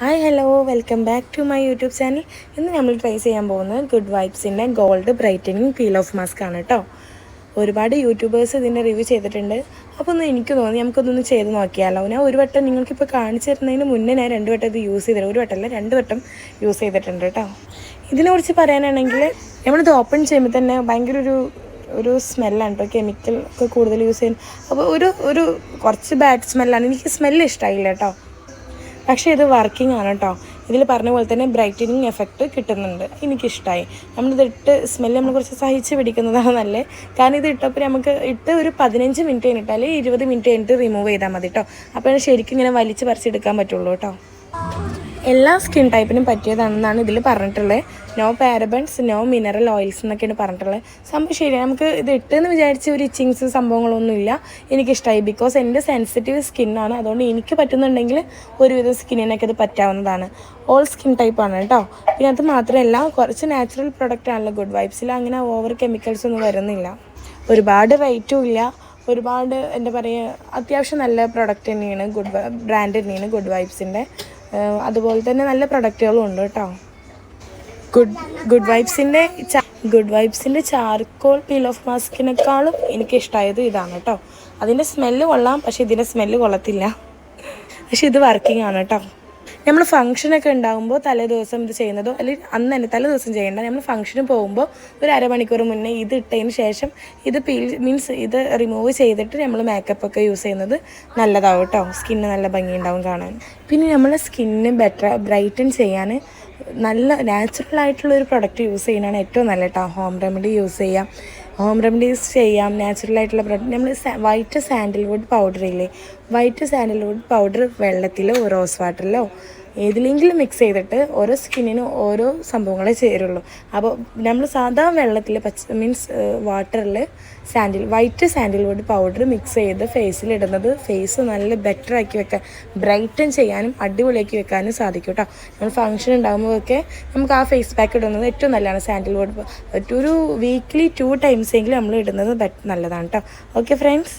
Hi hello welcome back to my YouTube channel. ഇന്ന് നമ്മൾ try ചെയ്യാൻ പോകുന്നത് ഗുഡ് വൈബ്സിൻ്റെ gold brightening peel off mask ആണ് കേട്ടോ. ഒരുപാട് യൂട്യൂബേഴ്സ് ഇതിൻ്റെ റിവ്യൂ ചെയ്തിട്ടുണ്ട്. അപ്പോൾ ഒന്ന് എനിക്ക് തോന്നി നമുക്കൊന്ന് ചെയ്ത് നോക്കിയാലോ. ഞാൻ ഒരു വട്ടം നിങ്ങൾക്കിപ്പോൾ കാണിച്ചു തരുന്നതിന് മുന്നേ ഞാൻ 2 വട്ടം ഇത് യൂസ് ചെയ്തിട്ട്, ഒരു വട്ടമല്ല 2 വട്ടം യൂസ് ചെയ്തിട്ടുണ്ട് കേട്ടോ. ഇതിനെക്കുറിച്ച് പറയാനാണെങ്കിൽ നമ്മളിത് ഓപ്പൺ ചെയ്യുമ്പോൾ തന്നെ ഭയങ്കര ഒരു സ്മെല്ലാണ് കേട്ടോ. കെമിക്കൽ ഒക്കെ കൂടുതൽ യൂസ് ചെയ്യുന്നത്. അപ്പോൾ ഒരു കുറച്ച് ബാഡ് സ്മെല്ലാണ്. എനിക്ക് സ്മെല്ല് ഇഷ്ടമായില്ല കേട്ടോ. പക്ഷേ ഇത് വർക്കിംഗ് ആണ് കേട്ടോ. ഇതിൽ പറഞ്ഞ പോലെ തന്നെ ബ്രൈറ്റനിങ് എഫക്റ്റ് കിട്ടുന്നുണ്ട്. എനിക്കിഷ്ടമായി. നമ്മളിത് സ്മെല്ല് നമ്മൾ കുറച്ച് സഹിച്ച് പിടിക്കുന്നതാണ് നല്ലത്. കാരണം ഇത് ഇട്ടപ്പോൾ നമുക്ക് ഒരു 15 മിനിറ്റ് കഴിഞ്ഞിട്ട് അല്ലെങ്കിൽ 20 മിനിറ്റ് കഴിഞ്ഞിട്ട് റിമൂവ് ചെയ്താൽ മതി കേട്ടോ. അപ്പോൾ ശരിക്കും ഇങ്ങനെ വലിച്ച് പറിച്ചെടുക്കാൻ പറ്റുള്ളൂ കേട്ടോ. എല്ലാ സ്കിൻ ടൈപ്പിനും പറ്റിയതാണെന്നാണ് ഇതിൽ പറഞ്ഞിട്ടുള്ളത്. No parabens, no mineral oils എന്നൊക്കെയാണ് പറഞ്ഞിട്ടുള്ളത്. സംഭവം ശരി, നമുക്ക് ഇത് ഇട്ടെന്ന് വിചാരിച്ച് ഒരു ഇച്ചിങ്സ് സംഭവങ്ങളൊന്നുമില്ല. എനിക്കിഷ്ടമായി. ബിക്കോസ് എൻ്റെ സെൻസിറ്റീവ് സ്കിന്നാണ്. അതുകൊണ്ട് എനിക്ക് പറ്റുന്നുണ്ടെങ്കിൽ ഒരുവിധം സ്കിന്നിനൊക്കെ ഇത് പറ്റാവുന്നതാണ്. ഓൾ സ്കിൻ ടൈപ്പാണ് കേട്ടോ. പിന്നെ അത് മാത്രമല്ല, കുറച്ച് നാച്ചുറൽ പ്രൊഡക്റ്റ് ആണല്ലോ ഗുഡ് വൈബ്സിൽ. അങ്ങനെ ഓവർ കെമിക്കൽസ് ഒന്നും വരുന്നില്ല. ഒരുപാട് റേറ്റും ഇല്ല. ഒരുപാട് എന്താ പറയുക, അത്യാവശ്യം നല്ല പ്രൊഡക്റ്റ് തന്നെയാണ്. ബ്രാൻഡ് തന്നെയാണ് ഗുഡ് വൈബ്സിൻ്റെ. അതുപോലെ തന്നെ നല്ല പ്രൊഡക്റ്റുകളും ഉണ്ട് കേട്ടോ. ഗുഡ് വൈബ്സിൻ്റെ ചാർക്കോൾ പീൽ ഓഫ് മാസ്കിനേക്കാളും എനിക്കിഷ്ടമായത് ഇതാണ് കേട്ടോ. അതിൻ്റെ സ്മെല്ല് കൊള്ളാം, പക്ഷേ ഇതിൻ്റെ സ്മെല്ല് കൊള്ളത്തില്ല. പക്ഷേ ഇത് വർക്കിംഗ് ആണ് കേട്ടോ. നമ്മൾ ഫംഗ്ഷനൊക്കെ ഉണ്ടാകുമ്പോൾ തലേ ദിവസം ഇത് ചെയ്യുന്നതോ, അല്ലെങ്കിൽ അന്ന് തന്നെ തലേ ദിവസം ചെയ്യേണ്ട. നമ്മൾ ഫംഗ്ഷന് പോകുമ്പോൾ ഒരു അരമണിക്കൂർ മുന്നേ ഇത് ഇട്ടതിന് ശേഷം ഇത് ഇത് റിമൂവ് ചെയ്തിട്ട് നമ്മൾ മേക്കപ്പൊക്കെ യൂസ് ചെയ്യുന്നത് നല്ലതാവും കേട്ടോ. സ്കിന്ന് നല്ല ഭംഗിയുണ്ടാവും കാണാൻ. പിന്നെ നമ്മളെ സ്കിന്ന് ബ്രൈറ്റൻ ചെയ്യാൻ നല്ല നാച്ചുറലായിട്ടുള്ളൊരു പ്രൊഡക്റ്റ് യൂസ് ചെയ്യുന്നതാണ് ഏറ്റവും നല്ല കേട്ടോ. ഹോം റെമഡീസ് ചെയ്യാം. നാച്ചുറലായിട്ടുള്ള പ്രൊഡക്റ്റ്. നമ്മൾ വൈറ്റ് സാൻഡൽവുഡ് പൗഡർ ഇല്ലേ, വൈറ്റ് സാൻഡൽവുഡ് പൗഡർ വെള്ളത്തിലോ റോസ് വാട്ടറിലോ ഏതിലെങ്കിലും മിക്സ് ചെയ്തിട്ട് ഓരോ സ്കിന്നിനും ഓരോ സംഭവങ്ങളെ ചേരുള്ളൂ. അപ്പോൾ നമ്മൾ സാധാ വെള്ളത്തിൽ വാട്ടറിൽ വൈറ്റ് സാൻഡൽവുഡ് പൗഡർ മിക്സ് ചെയ്ത് ഫേസിലിടുന്നത് ഫേസ് നല്ല ബെറ്റർ ആക്കി വെക്കാൻ, ബ്രൈറ്റൻ ചെയ്യാനും അടിപൊളിയാക്കി വെക്കാനും സാധിക്കും കേട്ടോ. നമ്മൾ ഫംഗ്ഷൻ ഉണ്ടാകുമ്പോഴൊക്കെ നമുക്ക് ആ ഫേസ് പാക്ക് ഇടുന്നത് ഏറ്റവും നല്ലതാണ്. സാൻഡൽവുഡ് ഒരു വീക്ക്ലി 2 ടൈംസെങ്കിലും നമ്മൾ ഇടുന്നത് നല്ലതാണ് കേട്ടോ. Okay friends.